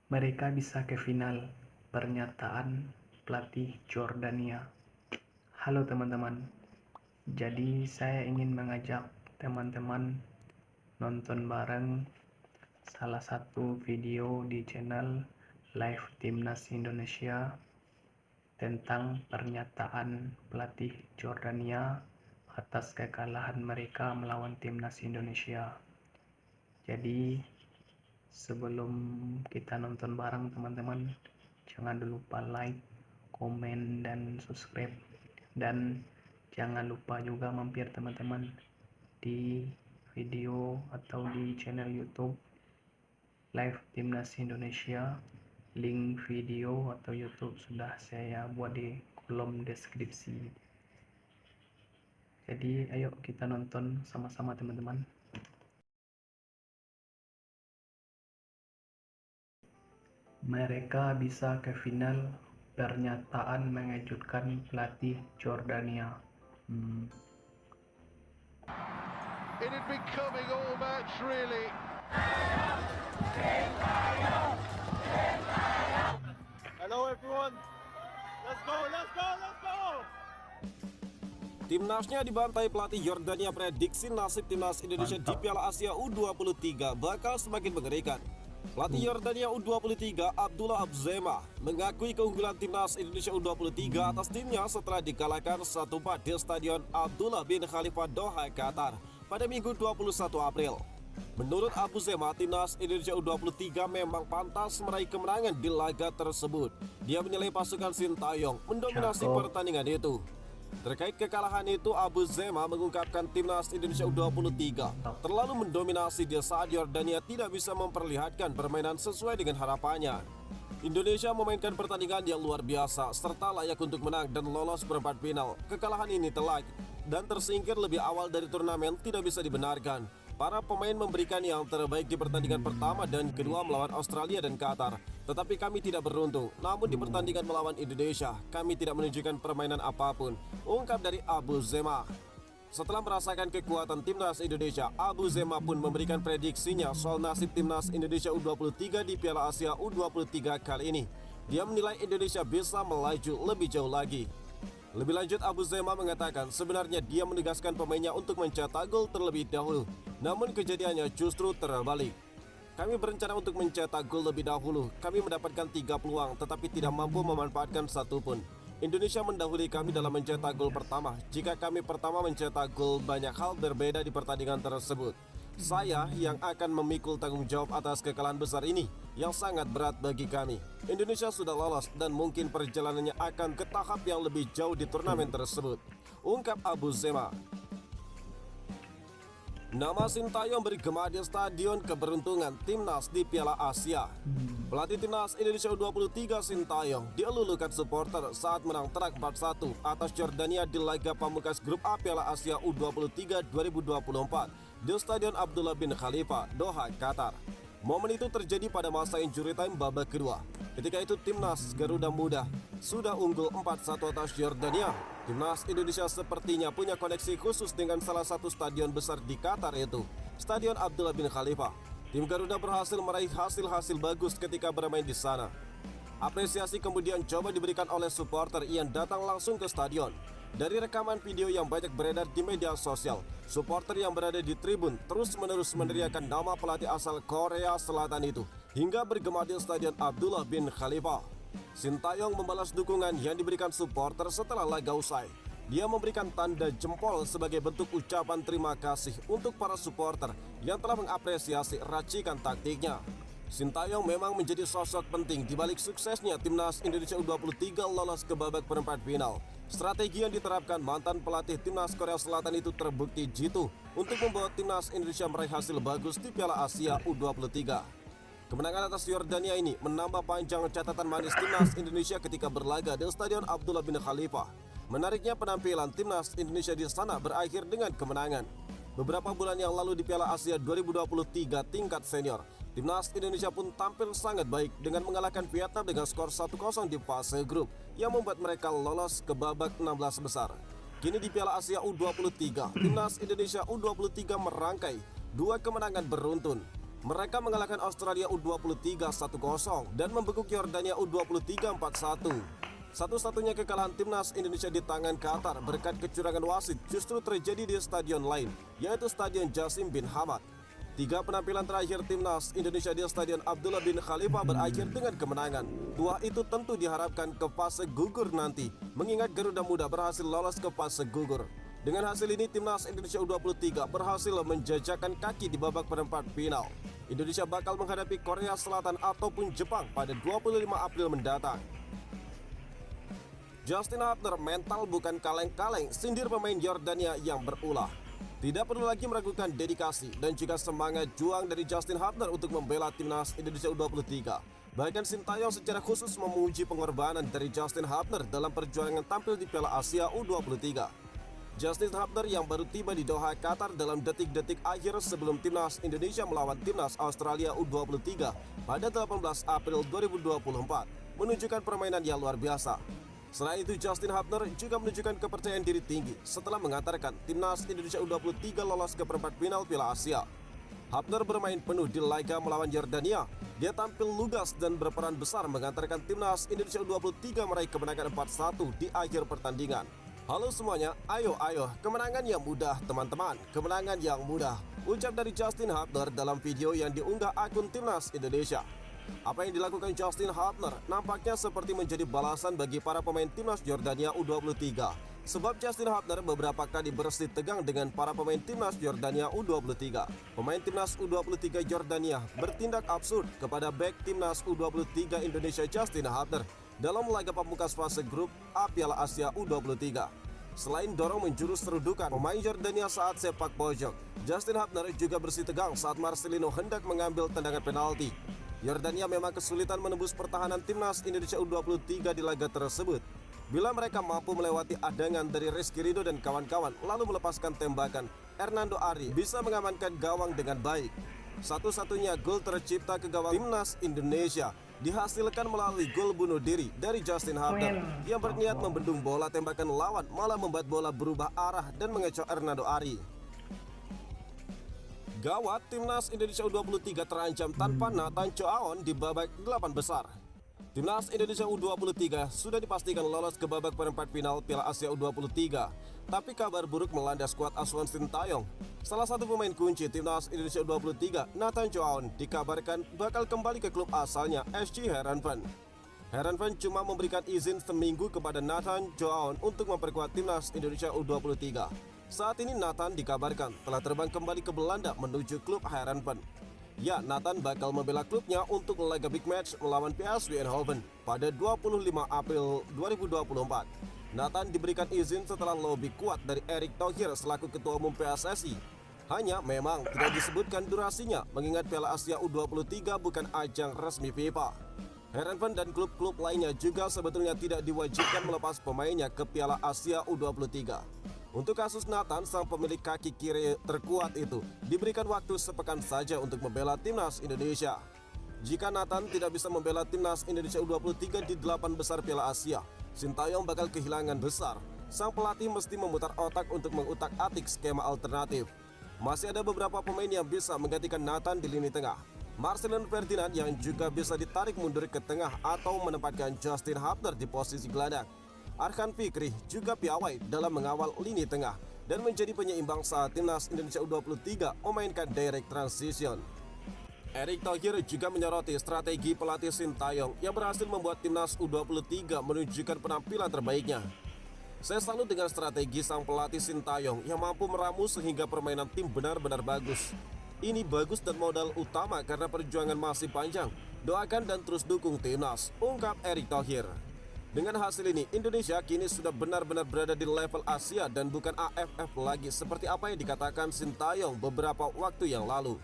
Mereka bisa ke final, pernyataan pelatih Jordania. Halo teman-teman, jadi saya ingin mengajak teman-teman nonton bareng salah satu video di channel Live Timnas Indonesia tentang pernyataan pelatih Jordania atas kekalahan mereka melawan Timnas Indonesia. Jadi sebelum kita nonton bareng teman-teman, jangan lupa like, komen, dan subscribe. Dan jangan lupa juga mampir teman-teman di video atau di channel YouTube Live Timnas Indonesia. Link video atau YouTube sudah saya buat di kolom deskripsi. Jadi ayo kita nonton sama-sama teman-teman. Mereka bisa ke final, pernyataan mengejutkan pelatih Jordania. It had been coming all match, really. Hello everyone. Let's go, let's go, let's go. Timnasnya dibantai pelatih Yordania. Prediksi nasib Timnas Indonesia di Piala Asia U23 bakal semakin mengerikan. Pelatih Yordania U23 Abdullah Abzema mengakui keunggulan Timnas Indonesia U23 atas timnya setelah dikalahkan 1-4 di Stadion Abdullah bin Khalifa Doha, Qatar pada Minggu 21 April. Menurut Abu Zema, Timnas Indonesia U23 memang pantas meraih kemenangan di laga tersebut. Dia menilai pasukan Sintayong mendominasi pertandingan itu. Terkait kekalahan itu, Abu Zema mengungkapkan Timnas Indonesia U23 terlalu mendominasi di saat Yordania tidak bisa memperlihatkan permainan sesuai dengan harapannya. Indonesia memainkan pertandingan yang luar biasa serta layak untuk menang dan lolos perempat final. Kekalahan ini telak dan tersingkir lebih awal dari turnamen tidak bisa dibenarkan. Para pemain memberikan yang terbaik di pertandingan pertama dan kedua melawan Australia dan Qatar. Tetapi kami tidak beruntung. Namun di pertandingan melawan Indonesia, kami tidak menunjukkan permainan apapun, ungkap dari Abu Zema. Setelah merasakan kekuatan Timnas Indonesia, Abu Zema pun memberikan prediksinya soal nasib Timnas Indonesia U23 di Piala Asia U23 kali ini. Dia menilai Indonesia bisa melaju lebih jauh lagi. Lebih lanjut, Abu Zema mengatakan sebenarnya dia menugaskan pemainnya untuk mencetak gol terlebih dahulu. Namun kejadiannya justru terbalik. Kami berencana untuk mencetak gol lebih dahulu. Kami mendapatkan 3 peluang tetapi tidak mampu memanfaatkan satu pun. Indonesia mendahului kami dalam mencetak gol pertama. Jika kami pertama mencetak gol, banyak hal berbeda di pertandingan tersebut. Saya yang akan memikul tanggung jawab atas kekalahan besar ini yang sangat berat bagi kami. Indonesia sudah lolos dan mungkin perjalanannya akan ke tahap yang lebih jauh di turnamen tersebut, ungkap Abu Zema. Nama Sintayong bergema di Stadion Keberuntungan Timnas di Piala Asia. Pelatih Timnas Indonesia U23 Sintayong dielulukan supporter saat menang telak 4-1 atas Jordania di laga pamungkas Grup A Piala Asia U23 2024 di Stadion Abdullah bin Khalifa, Doha, Qatar. Momen itu terjadi pada masa injury time babak kedua. Ketika itu Timnas Garuda Muda sudah unggul 4-1 atas Jordania. Timnas Indonesia sepertinya punya koneksi khusus dengan salah satu stadion besar di Qatar, yaitu Stadion Abdullah bin Khalifa. Tim Garuda berhasil meraih hasil-hasil bagus ketika bermain di sana. Apresiasi kemudian coba diberikan oleh supporter yang datang langsung ke stadion. Dari rekaman video yang banyak beredar di media sosial, supporter yang berada di tribun terus-menerus meneriakan nama pelatih asal Korea Selatan itu hingga bergema di Stadion Abdullah bin Khalifa. Sintayong membalas dukungan yang diberikan supporter setelah laga usai. Dia memberikan tanda jempol sebagai bentuk ucapan terima kasih untuk para supporter yang telah mengapresiasi racikan taktiknya. Sintayong memang menjadi sosok penting di balik suksesnya Timnas Indonesia U23 lolos ke babak perempat final. Strategi yang diterapkan mantan pelatih Timnas Korea Selatan itu terbukti jitu untuk membawa Timnas Indonesia meraih hasil bagus di Piala Asia U23. Kemenangan atas Yordania ini menambah panjang catatan manis Timnas Indonesia ketika berlaga di Stadion Abdullah bin Khalifa. Menariknya, penampilan Timnas Indonesia di sana berakhir dengan kemenangan. Beberapa bulan yang lalu di Piala Asia 2023 tingkat senior, Timnas Indonesia pun tampil sangat baik dengan mengalahkan Vietnam dengan skor 1-0 di fase grup yang membuat mereka lolos ke babak 16 besar. Kini di Piala Asia U23, Timnas Indonesia U23 merangkai 2 kemenangan beruntun. Mereka mengalahkan Australia U23 1-0 dan membekuk Yordania U23 4-1. Satu-satunya kekalahan timnas Indonesia di tangan Qatar berkat kecurangan wasit justru terjadi di stadion lain, yaitu Stadion Jasim bin Hamad. 3 penampilan terakhir timnas Indonesia di Stadion Abdullah bin Khalifah berakhir dengan kemenangan. 2 itu tentu diharapkan ke fase gugur nanti, mengingat Garuda Muda berhasil lolos ke fase gugur. Dengan hasil ini, timnas Indonesia U23 berhasil menjajakan kaki di babak perempat final. Indonesia bakal menghadapi Korea Selatan ataupun Jepang pada 25 April mendatang. Justin Hubner mental bukan kaleng-kaleng, sindir pemain Yordania yang berulah. Tidak perlu lagi meragukan dedikasi dan juga semangat juang dari Justin Hubner untuk membela timnas Indonesia U23. Bahkan Sintayong secara khusus memuji pengorbanan dari Justin Hubner dalam perjuangan tampil di Piala Asia U23. Justin Hubner yang baru tiba di Doha, Qatar dalam detik-detik akhir sebelum timnas Indonesia melawan timnas Australia U23 pada 18 April 2024 menunjukkan permainan yang luar biasa. Selain itu, Justin Hubner juga menunjukkan kepercayaan diri tinggi setelah mengantarkan timnas Indonesia U23 lolos ke perempat final Piala Asia. Hubner bermain penuh di laga melawan Yordania. Dia tampil lugas dan berperan besar mengantarkan timnas Indonesia U23 meraih kemenangan 4-1 di akhir pertandingan. Halo semuanya, ayo, kemenangan yang mudah teman-teman, kemenangan yang mudah, ucap dari Justin Hubner dalam video yang diunggah akun timnas Indonesia. Apa yang dilakukan Justin Hubner nampaknya seperti menjadi balasan bagi para pemain timnas Yordania U23. Sebab Justin Hubner beberapa kali bersih tegang dengan para pemain timnas Yordania U23. Pemain timnas U23 Yordania bertindak absurd kepada bek timnas U23 Indonesia Justin Hubner dalam laga pamungkas fase grup A Piala Asia U23. Selain dorong menjurus serudukan pemain Yordania saat sepak pojok, Justin Hubner juga bersih tegang saat Marcelino hendak mengambil tendangan penalti. Yordania memang kesulitan menembus pertahanan timnas Indonesia U23 di laga tersebut. Bila mereka mampu melewati adangan dari Rizky Ridho dan kawan-kawan lalu melepaskan tembakan, Hernando Ari bisa mengamankan gawang dengan baik. Satu-satunya gol tercipta ke gawang timnas Indonesia dihasilkan melalui gol bunuh diri dari Justin Hubner yang berniat membendung bola tembakan lawan malah membuat bola berubah arah dan mengecoh Hernando Ari. Gawat, timnas Indonesia U23 terancam tanpa Nathan Choaon di babak 8 besar. Timnas Indonesia U23 sudah dipastikan lolos ke babak perempat final Piala Asia U23. Tapi kabar buruk melanda skuad asuhan Sintayong. Salah satu pemain kunci timnas Indonesia U23, Nathan Choaon, dikabarkan bakal kembali ke klub asalnya SC Heerenveen. Heerenveen cuma memberikan izin seminggu kepada Nathan Choaon untuk memperkuat timnas Indonesia U23. Saat ini Nathan dikabarkan telah terbang kembali ke Belanda menuju klub Heerenveen. Ya, Nathan bakal membela klubnya untuk laga big match melawan PSV Eindhoven pada 25 April 2024. Nathan diberikan izin setelah lobby kuat dari Erick Thohir selaku Ketua Umum PSSI. Hanya memang tidak disebutkan durasinya mengingat Piala Asia U23 bukan ajang resmi FIFA. Heerenveen dan klub-klub lainnya juga sebetulnya tidak diwajibkan melepas pemainnya ke Piala Asia U23. Untuk kasus Nathan, sang pemilik kaki kiri terkuat itu diberikan waktu sepekan saja untuk membela timnas Indonesia. Jika Nathan tidak bisa membela timnas Indonesia U23 di 8 besar Piala Asia, Sintayong bakal kehilangan besar. Sang pelatih mesti memutar otak untuk mengutak-atik skema alternatif. Masih ada beberapa pemain yang bisa menggantikan Nathan di lini tengah. Marcelino Ferdinand yang juga bisa ditarik mundur ke tengah atau menempatkan Justin Hubner di posisi gelandang. Arkan Fikri juga piawai dalam mengawal lini tengah dan menjadi penyeimbang saat timnas Indonesia U23 memainkan direct transition. Erick Thohir juga menyoroti strategi pelatih Sintayong yang berhasil membuat timnas U23 menunjukkan penampilan terbaiknya. Saya salut dengan strategi sang pelatih Sintayong yang mampu meramu sehingga permainan tim benar-benar bagus. Ini bagus dan modal utama karena perjuangan masih panjang. Doakan dan terus dukung timnas, ungkap Erick Thohir. Dengan hasil ini, Indonesia kini sudah benar-benar berada di level Asia dan bukan AFF lagi seperti apa yang dikatakan Sintayong beberapa waktu yang lalu.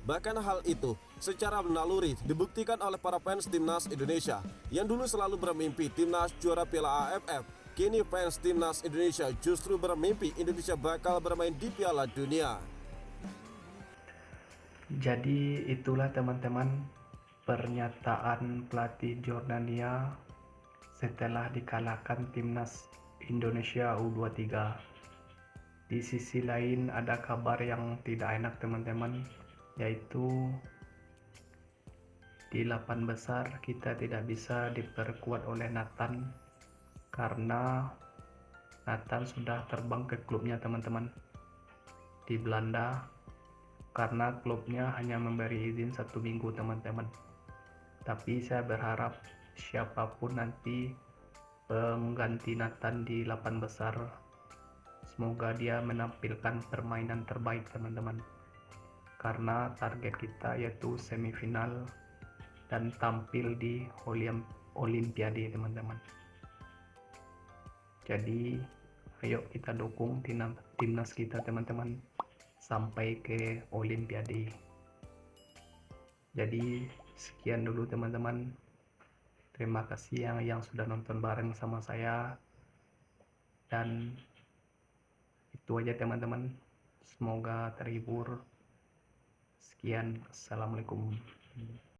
Bahkan hal itu secara naluri dibuktikan oleh para fans timnas Indonesia yang dulu selalu bermimpi timnas juara Piala AFF. Kini fans timnas Indonesia justru bermimpi Indonesia bakal bermain di Piala Dunia. Jadi itulah teman-teman pernyataan pelatih Jordania setelah dikalahkan timnas Indonesia U23. Di sisi lain ada kabar yang tidak enak teman-teman, yaitu di 8 besar kita tidak bisa diperkuat oleh Nathan karena Nathan sudah terbang ke klubnya teman-teman di Belanda, karena klubnya hanya memberi izin 1 minggu teman-teman. Tapi saya berharap siapapun nanti pengganti Nathan di 8 besar, semoga dia menampilkan permainan terbaik teman-teman, karena target kita yaitu semifinal dan tampil di Olimpiade teman-teman. Jadi ayo kita dukung timnas kita teman-teman sampai ke Olimpiade. Jadi sekian dulu teman-teman, terima kasih yang sudah nonton bareng sama saya, dan itu aja teman-teman, semoga terhibur. Sekian, assalamualaikum.